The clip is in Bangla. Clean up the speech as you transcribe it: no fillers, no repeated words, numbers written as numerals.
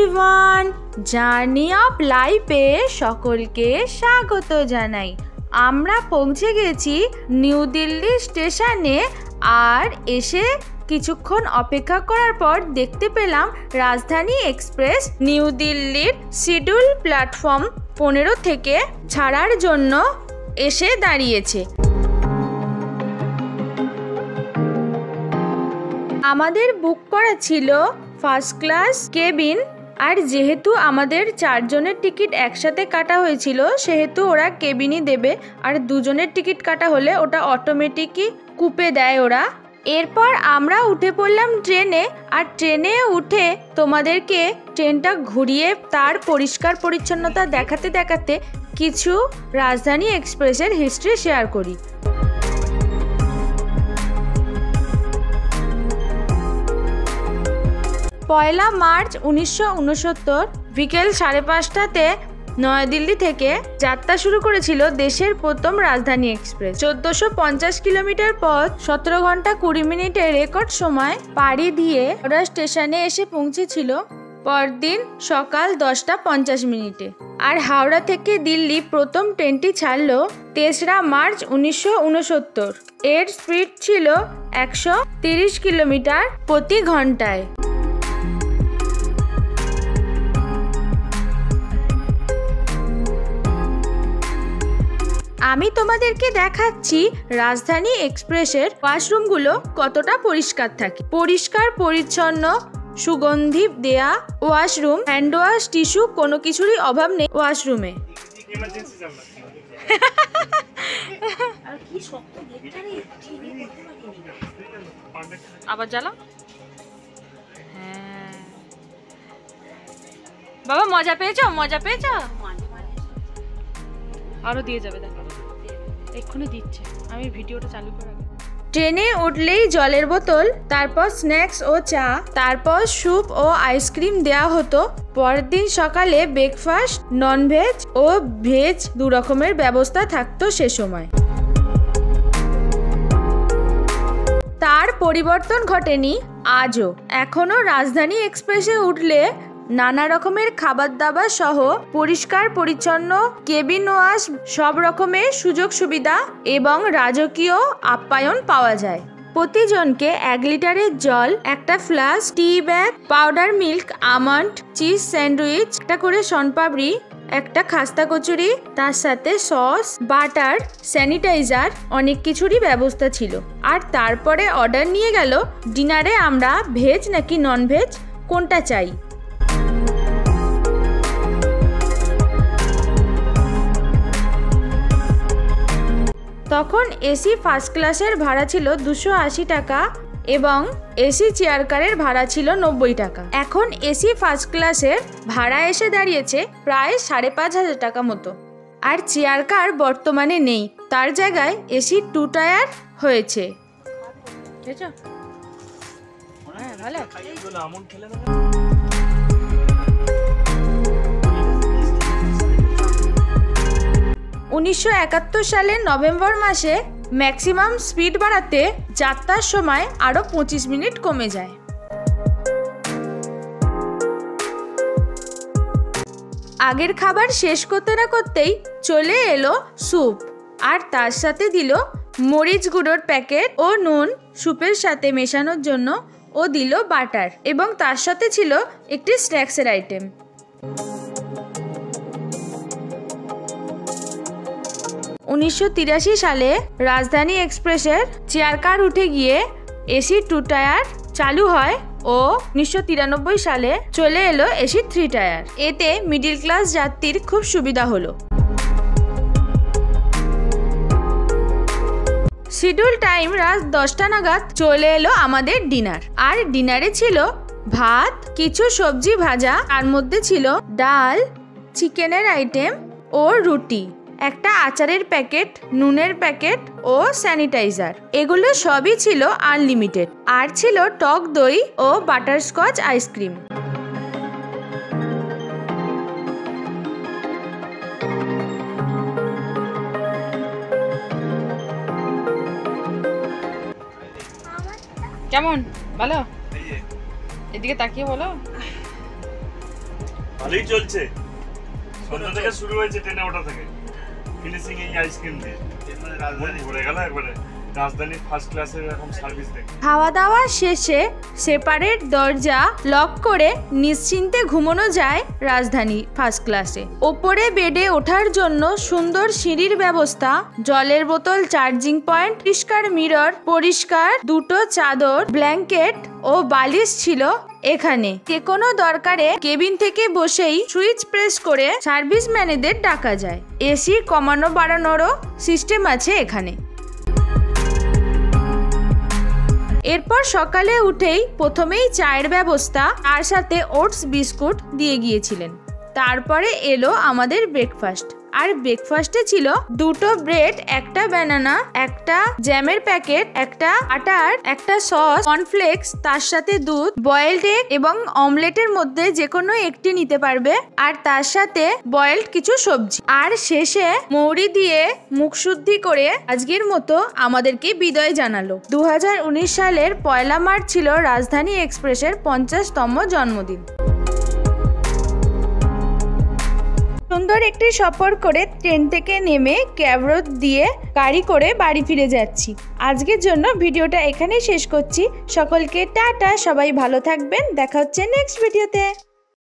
এভরিওয়ান, জার্নি অফ লাইফে সকলকে স্বাগত জানাই। আমরা পৌঁছে গেছি নিউ দিল্লি স্টেশনে। আর এসে কিছুক্ষণ অপেক্ষা করার পর দেখতে পেলাম রাজধানী এক্সপ্রেস নিউ দিল্লির শিডিউল প্ল্যাটফর্ম 15 থেকে ছাড়ার জন্য এসে দাঁড়িয়েছে। আমাদের বুক করা ছিল ফার্স্ট ক্লাস কেবিন, আর যেহেতু আমাদের 4 জনের টিকিট একসাথে কাটা হয়েছিল সেহেতু ওরা কেবিনই দেবে, আর 2 জনের টিকিট কাটা হলে ওটা অটোমেটিকই কুপে দেয় ওরা। এরপর আমরা উঠে পড়লাম ট্রেনে, আর ট্রেনে উঠে তোমাদেরকে ট্রেনটা ঘুরিয়ে তার পরিষ্কার পরিচ্ছন্নতা দেখাতে দেখাতে কিছু রাজধানী এক্সপ্রেসের হিস্ট্রি শেয়ার করি। 1 মার্চ 1969 বিকেল 5:30টাতে নয়াদিল্লি থেকে যাত্রা শুরু করেছিল দেশের প্রথম রাজধানী এক্সপ্রেস। 1450 কিলোমিটার পথ 17 ঘন্টা 20 মিনিটে রেকর্ড সময় পাড়ি দিয়ে ওরা স্টেশনে এসে পৌঁছেছিল পরদিন সকাল 10টা 50 মিনিটে। আর হাওড়া থেকে দিল্লি প্রথম ট্রেনটি ছাড়লো 3রা মার্চ 1969। এর স্পিড ছিল 130 কিলোমিটার প্রতি ঘন্টায়। আমি তোমাদেরকে দেখাচ্ছি রাজধানী এক্সপ্রেসের ওয়াশরুমগুলো কতটা পরিষ্কার থাকে। পরিষ্কার পরিচ্ছন্ন, সুগন্ধি দেয়া ওয়াশরুম, হ্যান্ড ওয়াশ, টিস্যু, কোনো কিছুরই অভাব নেই ওয়াশরুমে। আবার জ্বালা। হ্যাঁ বাবা, মজা পেয়েছো? মজা পেয়েছো? আরো দিয়ে যাবে, দেখো এক্ষুনি দিচ্ছে। আমি ভিডিওটা চালু করে ট্রেনে উঠলেই জলের বোতল, তারপর স্ন্যাক্স ও চা, তারপর স্যুপ ও আইসক্রিম দেওয়া হতো। পরের দিন সকালে ব্রেকফাস্ট, ননভেজ ও ভেজ 2 রকমের ব্যবস্থা থাকতো সে সময়। তার পরিবর্তন ঘটেনি আজও। এখনো রাজধানী এক্সপ্রেসে উঠলে নানা রকমের খাবার দাবার সহ পরিষ্কার পরিচ্ছন্ন কেবিন ওয়াশ, সব রকমের সুযোগ সুবিধা এবং রাজকীয় আপ্যায়ন পাওয়া যায়। প্রতিজনকে 1 লিটারের জল, একটা flask, tea bag, powder milk, almond, cheese sandwich, একটা করে শনপাপড়ি, একটা খাস্তা কচুরি, তার সাথে সস, বাটার, স্যানিটাইজার, অনেক কিছুরই ব্যবস্থা ছিল। আর তারপরে অর্ডার নিয়ে গেল ডিনারে আমরা ভেজ নাকি নন ভেজ কোনটা চাই। তখন এসি ফার্স্ট ক্লাসের ভাড়া ছিল 280 টাকা এবং এসি চেয়ার কারের ভাড়া ছিল 90 টাকা। এখন এসি ফার্স্ট ক্লাসের ভাড়া এসে দাঁড়িয়েছে প্রায় 5,500 টাকা মতো। আর চেয়ার কার বর্তমানে নেই, তার জায়গায় এসি 2 টায়ার হয়েছে। ভালো। 1971 সালের নভেম্বর মাসে ম্যাক্সিমাম স্পিড বাড়াতে যাত্রার সময় আরো 25 মিনিট কমে যায়। আগের খাবার শেষ করতে না করতেই চলে এলো স্যুপ, আর তার সাথে দিল মরিচ গুঁড়োর প্যাকেট ও নুন স্যুপের সাথে মেশানোর জন্য, ও দিল বাটার, এবং তার সাথে ছিল একটি স্ন্যাক্সের আইটেম। (1983 সালে রাজধানী এক্সপ্রেসের চেয়ার কার উঠে গিয়ে এসি 2 টায়ার চালু হয় ও 1993 সালে চলে এলো এসি 3 টায়ার। এতে মিডিল ক্লাস যাত্রীর খুব সুবিধা হলো। শিডিউল টাইম রাত 10টা নাগাদ চলে এলো আমাদের ডিনার। আর ডিনারে ছিল ভাত, কিছু সবজি ভাজা, তার মধ্যে ছিল ডাল, চিকেনের আইটেম ও রুটি, একটা আচারের প্যাকেট, নুনের প্যাকেট ও স্যানিটাইজার। এগুলো সবই ছিল আনলিমিটেড। আর ছিল টক দই ও বাটারস্কচ আইসক্রিম। কেমন? ভালো? এদিকে তাকিয়ে বলো। ভালোই চলছে। সন্ধ্যা থেকে শুরু হয়েছে, ট্রেনে ওঠা থেকে ফিনিশিং এই আইসক্রিম দিয়ে রাজধানী ঘুরে গেল একবারে। রাজধানী ফার্স্ট ক্লাসের এরকম সার্ভিস দেখ। খাওয়া দাওয়া শেষে সেপারেট দরজা লক করে নিশ্চিন্তে ঘুমানো যায় রাজধানী ফার্স্ট ক্লাসে। ওপরে বেডে ওঠার জন্য সুন্দর সিঁড়ির ব্যবস্থা, জলের বোতল, চার্জিং পয়েন্ট, পরিষ্কার মিরর, পরিষ্কার দুটো চাদর, ব্ল্যাঙ্কেট ও বালিশ ছিল এখানে। যে কোনো দরকারে কেবিন থেকে বসেই সুইচ প্রেস করে সার্ভিস ম্যানেদের ডাকা যায়। এসি কমানো বাড়ানোরও সিস্টেম আছে এখানে। এরপর সকালে উঠেই প্রথমেই চায়ের ব্যবস্থা, তার সাথে ওটস বিস্কুট দিয়ে গিয়েছিলেন। তারপরে এলো আমাদের ব্রেকফাস্ট। আর ব্রেকফাস্টে ছিল দুটো ব্রেড, একটা ব্যানানা, একটা জ্যামের প্যাকেট, একটা আটার, একটা সস, কর্নফ্লেক্স, তার সাথে দুধ, বয়েলড এগ এবং অমলেটের মধ্যে যে কোনো একটি নিতে পারবে, আর তার সাথে বয়েলড কিছু সবজি। আর শেষে মৌরি দিয়ে মুখ শুদ্ধি করে আজকের মতো আমাদেরকে বিদায় জানালো। 2019 সালের 1 মার্চ ছিল রাজধানী এক্সপ্রেসের 50তম জন্মদিন। সুন্দর একটি সফর করে ট্রেন থেকে নেমে ক্যাব দিয়ে গাড়ি করে বাড়ি ফিরে যাচ্ছি। আজকের জন্য ভিডিওটা এখানেই শেষ করছি। সকলকে টাটা, সবাই ভালো থাকবেন, দেখা হচ্ছে নেক্সট ভিডিওতে।